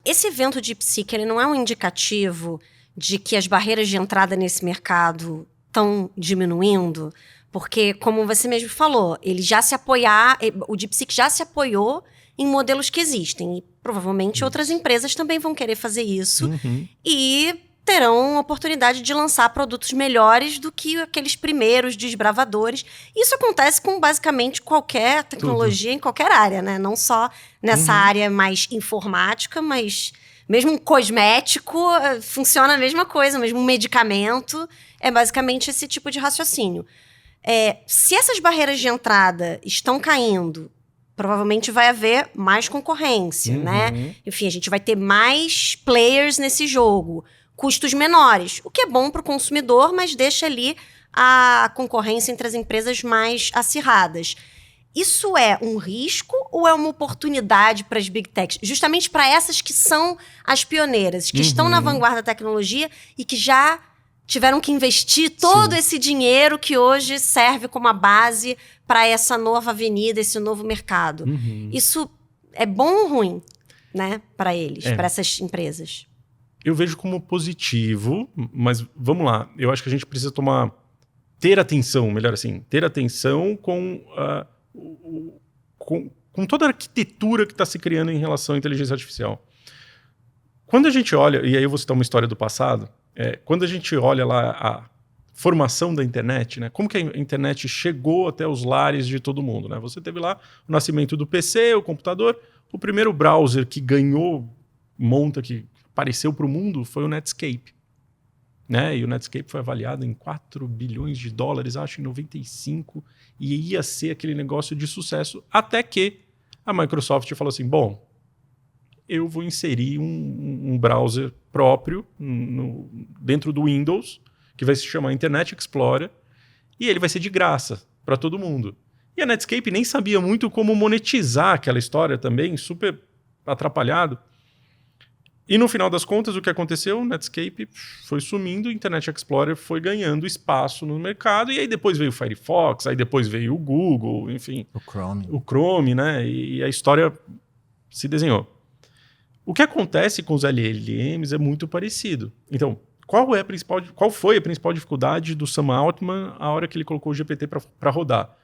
esse evento DeepSeek, ele não é um indicativo de que as barreiras de entrada nesse mercado estão diminuindo? Porque, como você mesmo falou, o DeepSeek já se apoiou em modelos que existem. E provavelmente outras empresas também vão querer fazer isso. E terão oportunidade de lançar produtos melhores do que aqueles primeiros desbravadores. Isso acontece com basicamente qualquer tecnologia em qualquer área, né? Não só nessa área mais informática, mas mesmo um cosmético funciona a mesma coisa, mesmo um medicamento. É basicamente esse tipo de raciocínio. Se essas barreiras de entrada estão caindo, provavelmente vai haver mais concorrência, né? Enfim, a gente vai ter mais players nesse jogo. Custos menores, o que é bom para o consumidor, mas deixa ali a concorrência entre as empresas mais acirradas. Isso é um risco ou é uma oportunidade para as big techs? Justamente para essas que são as pioneiras, que estão na vanguarda da tecnologia e que já tiveram que investir todo esse dinheiro que hoje serve como a base para essa nova avenida, esse novo mercado. Isso é bom ou ruim, né, para eles, para essas empresas? Eu vejo como positivo, mas vamos lá. Eu acho que a gente precisa ter atenção, melhor assim, ter atenção com toda a arquitetura que está se criando em relação à inteligência artificial. Quando a gente olha, e aí eu vou citar uma história do passado, quando a gente olha lá a formação da internet, né, como que a internet chegou até os lares de todo mundo, né? Você teve lá o nascimento do PC, o computador, o primeiro browser que ganhou que apareceu para o mundo foi o Netscape, né? E o Netscape foi avaliado em 4 bilhões de dólares, acho, em 95, e ia ser aquele negócio de sucesso, até que a Microsoft falou assim, bom, eu vou inserir um browser próprio dentro do Windows, que vai se chamar Internet Explorer, e ele vai ser de graça para todo mundo. E a Netscape nem sabia muito como monetizar aquela história também, super atrapalhado. E no final das contas, o que aconteceu? O Netscape foi sumindo, o Internet Explorer foi ganhando espaço no mercado, e aí depois veio o Firefox, aí depois veio o Google, enfim. O Chrome, né? E a história se desenhou. O que acontece com os LLMs é muito parecido. Então, qual foi a principal dificuldade do Sam Altman a hora que ele colocou o GPT para rodar?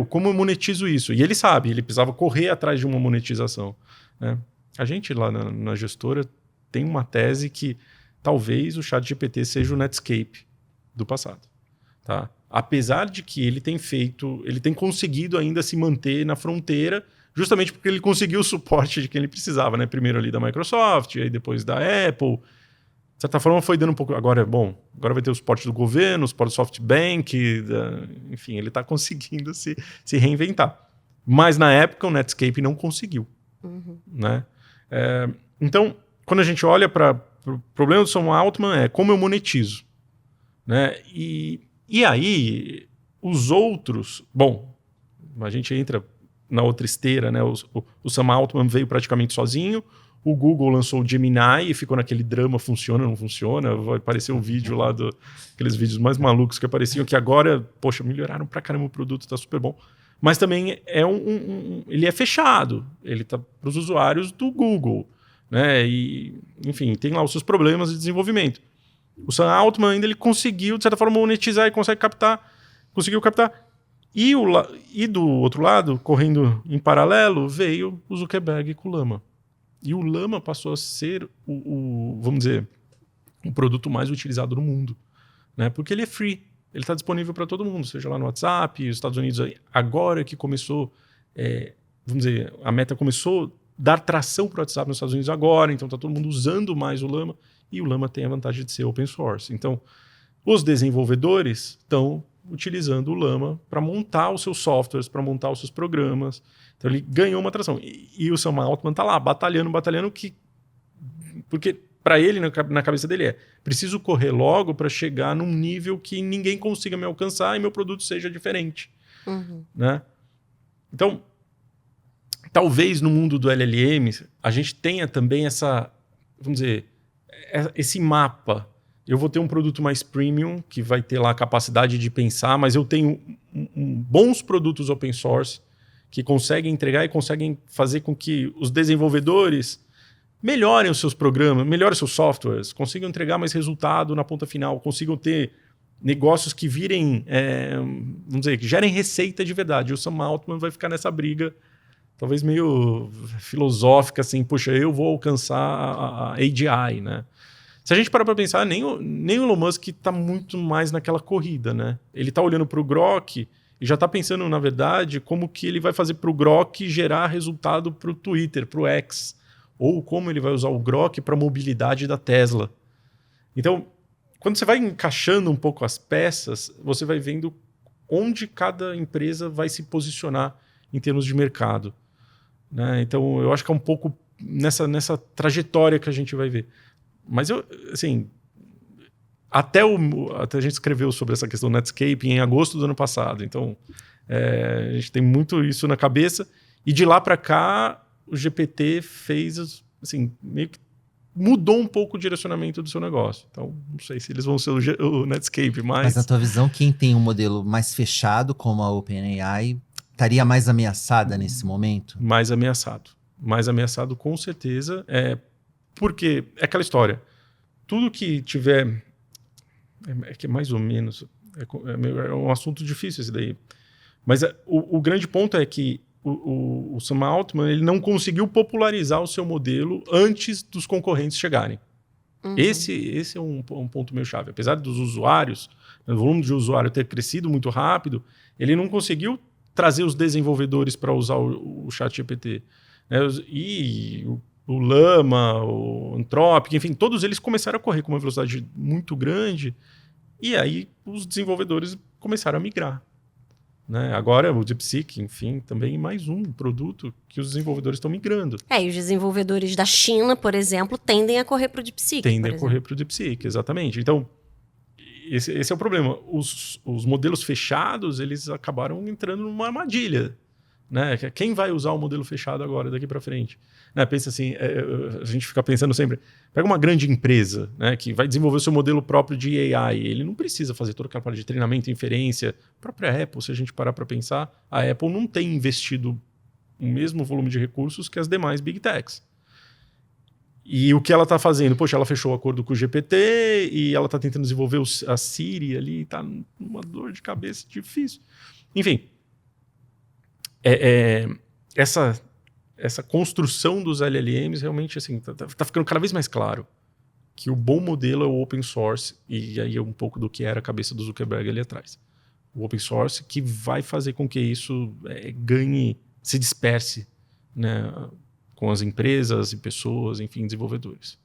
Como eu monetizo isso? E ele sabe, ele precisava correr atrás de uma monetização, né? A gente lá na gestora tem uma tese que talvez o ChatGPT seja o Netscape do passado, tá? Apesar de que ele tem conseguido ainda se manter na fronteira, justamente porque ele conseguiu o suporte de quem ele precisava, né? Primeiro ali da Microsoft, aí depois da Apple. De certa forma foi dando um pouco... Agora vai ter o suporte do governo, o suporte do SoftBank, enfim, ele está conseguindo se reinventar. Mas na época o Netscape não conseguiu, né? Então, quando a gente olha para o problema do Sam Altman é como eu monetizo, né? E aí, os outros... Bom, a gente entra na outra esteira, né? O Sam Altman veio praticamente sozinho, o Google lançou o Gemini e ficou naquele drama, funciona ou não funciona, vai aparecer um vídeo lá, aqueles vídeos mais malucos que apareciam, que agora, poxa, melhoraram pra caramba o produto, tá super bom. Mas também ele é fechado, ele tá para os usuários do Google, né? E, enfim, tem lá os seus problemas de desenvolvimento. O Sam Altman ainda ele conseguiu, de certa forma, monetizar e conseguiu captar. E do outro lado, correndo em paralelo, veio o Zuckerberg com o Llama. E o Llama passou a ser vamos dizer, o produto mais utilizado no mundo, né? Porque ele é free, ele está disponível para todo mundo, seja lá no WhatsApp, os Estados Unidos agora que começou, vamos dizer, a Meta começou a dar tração para o WhatsApp nos Estados Unidos agora, então está todo mundo usando mais o Llama, e o Llama tem a vantagem de ser open source. Então, os desenvolvedores estão utilizando o Llama para montar os seus softwares, para montar os seus programas. Então ele ganhou uma atração. E o Sam Altman está lá, batalhando, porque para ele, na cabeça dele preciso correr logo para chegar num nível que ninguém consiga me alcançar e meu produto seja diferente. Né? Então, talvez no mundo do LLM, a gente tenha também esse mapa. Eu vou ter um produto mais premium, que vai ter lá a capacidade de pensar, mas eu tenho bons produtos open source que conseguem entregar e conseguem fazer com que os desenvolvedores melhorem os seus programas, melhorem os seus softwares, consigam entregar mais resultado na ponta final, consigam ter negócios que virem, vamos dizer, que gerem receita de verdade. E o Sam Altman vai ficar nessa briga, talvez meio filosófica, assim, puxa, eu vou alcançar a AGI, né? Se a gente parar para pensar, nem o Elon Musk está muito mais naquela corrida, né? Ele está olhando para o Grok e já está pensando, na verdade, como que ele vai fazer para o Grok gerar resultado para o Twitter, para o X, ou como ele vai usar o Grok para a mobilidade da Tesla. Então, quando você vai encaixando um pouco as peças, você vai vendo onde cada empresa vai se posicionar em termos de mercado, né? Então, eu acho que é um pouco nessa trajetória que a gente vai ver. Mas, assim, até a gente escreveu sobre essa questão do Netscape em agosto do ano passado. Então, a gente tem muito isso na cabeça. E de lá para cá, o GPT fez, assim, meio que mudou um pouco o direcionamento do seu negócio. Então, não sei se eles vão ser o Netscape, Mas na tua visão, quem tem um modelo mais fechado, como a OpenAI, estaria mais ameaçada nesse momento? Mais ameaçado. Mais ameaçado, com certeza. Porque é aquela história. Tudo que tiver... que é mais ou menos... É um assunto difícil esse daí. Mas o grande ponto é que o Sam Altman ele não conseguiu popularizar o seu modelo antes dos concorrentes chegarem. Uhum. Esse é um ponto meio chave. Apesar dos usuários, o volume de usuário ter crescido muito rápido, ele não conseguiu trazer os desenvolvedores para usar o ChatGPT. Né? E o Llama, o Anthropic, enfim, todos eles começaram a correr com uma velocidade muito grande e aí os desenvolvedores começaram a migrar. Né? Agora o DeepSeek, enfim, também mais um produto que os desenvolvedores estão migrando. E os desenvolvedores da China, por exemplo, tendem a correr para o DeepSeek. Tendem a correr para o DeepSeek, exatamente. Então, esse é o problema. Os modelos fechados, eles acabaram entrando numa armadilha. Né? Quem vai usar o modelo fechado agora, daqui para frente? Né? Pensa assim, a gente fica pensando sempre, pega uma grande empresa, né, que vai desenvolver o seu modelo próprio de AI, ele não precisa fazer toda aquela parte de treinamento e inferência. A própria Apple, se a gente parar para pensar, a Apple não tem investido o mesmo volume de recursos que as demais Big Techs. E o que ela está fazendo? Poxa, ela fechou o acordo com o GPT e ela está tentando desenvolver a Siri ali, está numa dor de cabeça difícil. Enfim, essa construção dos LLMs realmente assim, tá ficando cada vez mais claro que o bom modelo é o open source, e aí é um pouco do que era a cabeça do Zuckerberg ali atrás. O open source que vai fazer com que isso ganhe, se disperse, né, com as empresas e pessoas, enfim, desenvolvedores.